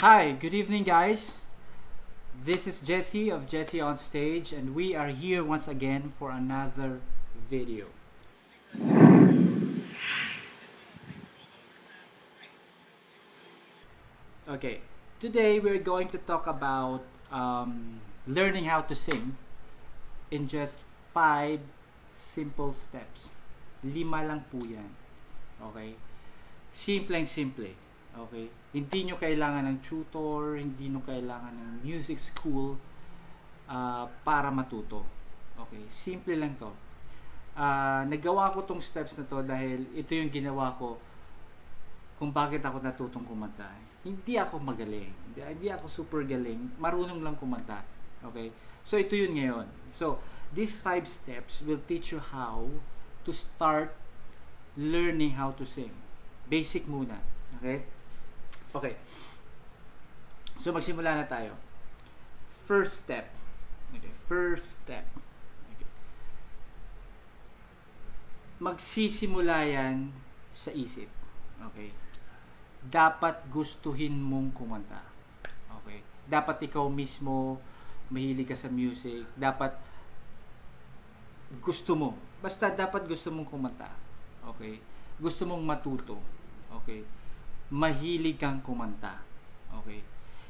Hi, good evening, guys. This is Jesse of Jesse on Stage, and we are here once again for another video. Okay, today we're going to talk about learning how to sing in just 5 simple steps. 5 lang po yan. Okay? Simpleng-simple. Okay? Hindi nyo kailangan ng tutor, hindi nyo kailangan ng music school para matuto. Okay? Simple lang to. Nagawa ko tong steps na to dahil ito yung ginawa ko kung bakit ako natutong kumanta. Hindi ako magaling. Hindi ako super galing. Marunong lang kumanta. Okay? So, ito yun ngayon. So, these 5 steps will teach you how to start learning how to sing. Basic muna. Okay? Okay. So, magsimula na tayo. First step. Okay. First step. Okay. Magsisimula yan sa isip. Okay. Dapat gustuhin mong kumanta. Okay. Dapat ikaw mismo mahilig ka sa music. Dapat gusto mo. Basta dapat gusto mong kumanta. Okay. Gusto mong matuto. Okay. Mahilig kang kumanta. Okay.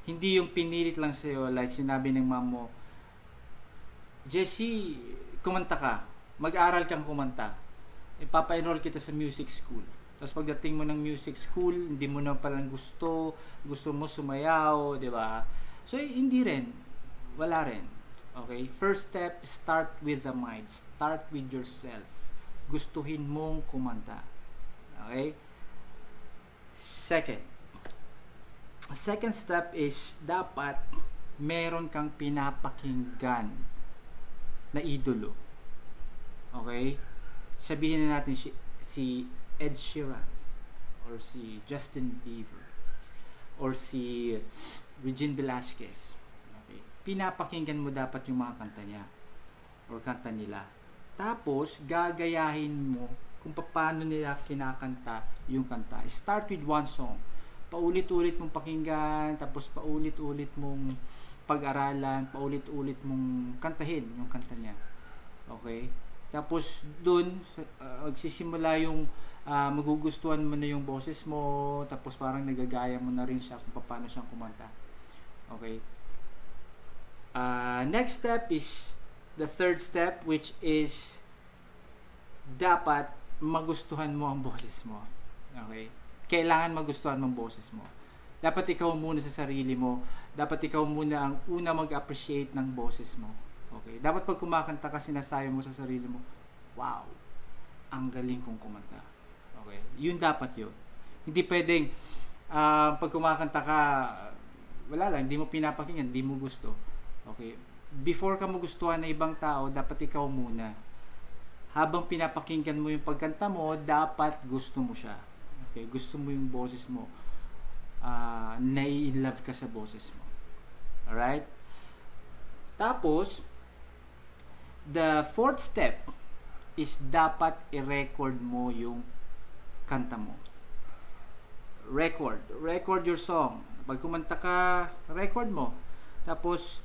Hindi yung pinilit lang sa'yo, like sinabi ng mom mo, Jessie, kumanta ka. Mag-aral kang kumanta. Ipapa-enroll kita sa music school. Tapos pagdating mo ng music school, hindi mo na palang gusto mo sumayaw, di ba? So, hindi rin. Wala rin. Okay? First step, start with the mind. Start with yourself. Gustuhin mong kumanta. Okay? Second step is dapat meron kang pinapakinggan na idolo. Okay? Sabihin na natin si Ed Sheeran or si Justin Bieber or si Regine Velasquez. Okay? Pinapakinggan mo dapat yung mga kanta niya or kanta nila. Tapos, gagayahin mo kung paano nila kinakanta yung kanta. Start with one song. Paulit-ulit mong pakinggan, tapos paulit-ulit mong pag-aralan, paulit-ulit mong kantahin yung kanta niya. Okay? Tapos, dun, magsisimula yung magugustuhan mo na yung boses mo, tapos parang nagagaya mo na rin siya kung paano siyang kumanta. Okay? Next step is the third step, which is dapat magustuhan mo ang boses mo. Okay? Kailangan magustuhan mo ang boses mo. Dapat ikaw muna sa sarili mo. Dapat ikaw muna ang una mag-appreciate ng boses mo. Okay? Dapat pag kumakanta ka, sinasabi mo sa sarili mo, wow, ang galing kong kumanta. Okay? Yun dapat yun. Hindi pwedeng pag kumakanta ka, wala lang, hindi mo pinapakinggan, hindi mo gusto. Okay? Before ka magustuhan ng ibang tao, dapat ikaw muna. Habang pinapakinggan mo yung pagkanta mo, dapat gusto mo siya. Okay? Gusto mo yung boses mo. Nai-love ka sa boses mo. Alright? Tapos, the fourth step is dapat i-record mo yung kanta mo. Record your song. Pag kumanta ka, record mo. Tapos,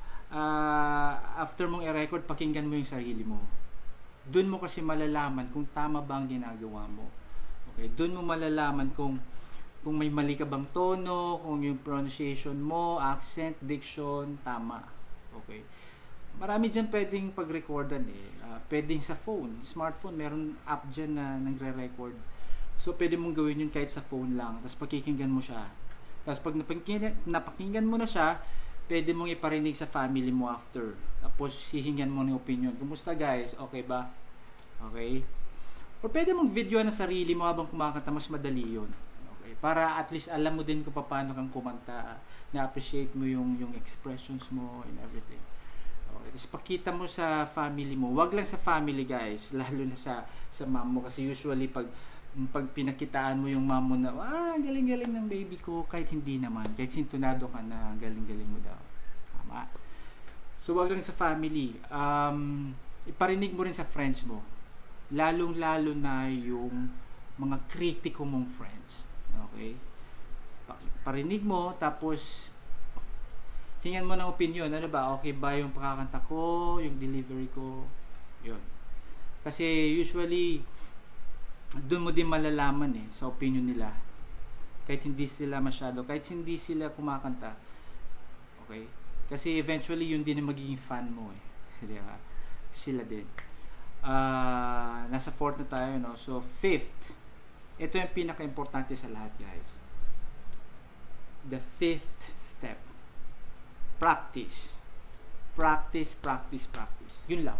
after mong i-record, pakinggan mo yung sarili mo. Doon mo kasi malalaman kung tama ba ang ginagawa mo. Okay? Doon mo malalaman kung may mali ka bang tono, kung yung pronunciation mo, accent, diction, tama. Okay? Marami dyan pwedeng pag-recordan eh. Pwedeng sa phone, smartphone, meron app dyan na nagre-record. So, pwede mong gawin yun kahit sa phone lang. Tapos, pakikinggan mo siya. Tapos, pag napakinggan mo na siya, pwede mong iparinig sa family mo after. Tapos, hihingan mo ng opinion. Kumusta guys? Okay ba? Okay? Or pwede mong video na sarili mo habang kumakanta. Mas madali yun. Okay? Para at least alam mo din kung paano kang kumanta. Na-appreciate mo yung expressions mo and everything. Okay? Tapos, pakita mo sa family mo. Wag lang sa family guys. Lalo na sa mom mo. Kasi usually, pag pinakitaan mo yung mom mo na, galing-galing ng baby ko, kahit hindi naman, kahit sintunado ka na galing-galing mo daw. Tama. So, wag lang sa family. Iparinig mo rin sa friends mo. Lalong-lalo na yung mga kritiko mong friends. Okay? Parinig mo, tapos Hingan mo ng opinion. Ano ba? Okay ba yung pakakanta ko? Yung delivery ko? Yun. Kasi usually, doon mo din malalaman sa opinion nila. Kahit hindi sila masyado, kahit hindi sila kumakanta. Okay? Kasi eventually, yun din ang magiging fan mo Di ba? Sila din. Nasa fourth na tayo, no? So, fifth. Ito yung pinaka-importante sa lahat, guys. The fifth step. Practice. Practice, practice, practice. Yun lang.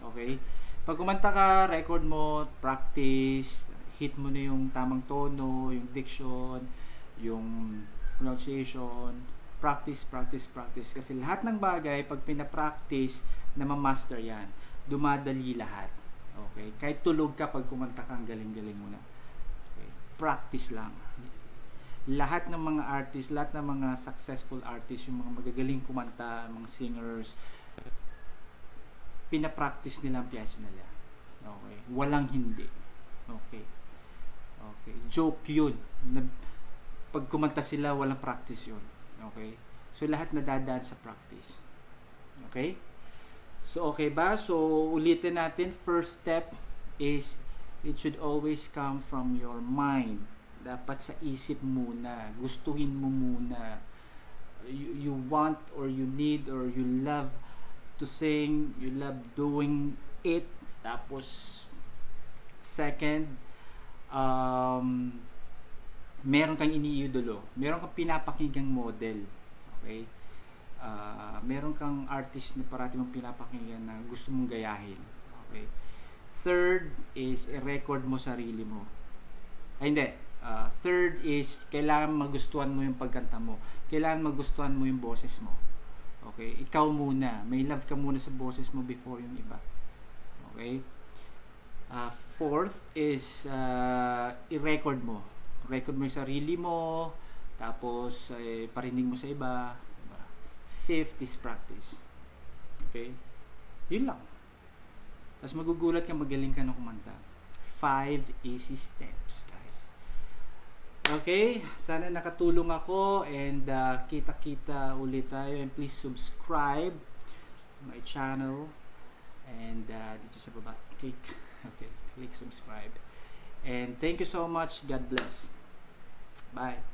Okay? Pag kumanta ka, record mo, practice, hit mo na yung tamang tono, yung diction, yung pronunciation, practice, practice, practice. Kasi lahat ng bagay, pag pinapractice, na ma-master yan. Dumadali lahat. Okay? Kahit tulog ka, pag kumanta ka, ang galing-galing mo na. Okay? Practice lang. Lahat ng mga artists, lahat ng mga successful artists, yung mga magagaling kumanta, mga singers, pinapractice nila ang piyesa nila. Okay? Walang hindi. Okay? Okay? Joke yun. Pag kumanta sila, walang practice yun. Okay? So, lahat nadadaan sa practice. Okay? So, okay ba? So, ulitin natin. First step is, it should always come from your mind. Dapat sa isip muna. Gustuhin mo muna. You want or you need or you love to sing. You love doing it. Tapos, second, meron kang iniidolo. Meron kang pinapakinggang model. Okay? Meron kang artist na parati mong pinapakinggan na gusto mong gayahin. Okay? Third is, i-record mo sarili mo. Ay, hindi. Third is, kailangan magustuhan mo yung pagkanta mo. Kailangan magustuhan mo yung boses mo. Okay? Ikaw muna. May love ka muna sa boses mo before yung iba. Okay? Fourth is, i-record mo. Record mo yung sarili mo. Tapos, parinig mo sa iba. Fifth is practice. Okay? Yun lang. Tapos magugulat ka, magaling ka na kumanta. 5 easy steps, guys. Okay? Sana nakatulong ako and kita-kita ulit tayo. And please subscribe to my channel. And dito sa baba, click subscribe. And thank you so much. God bless. Bye.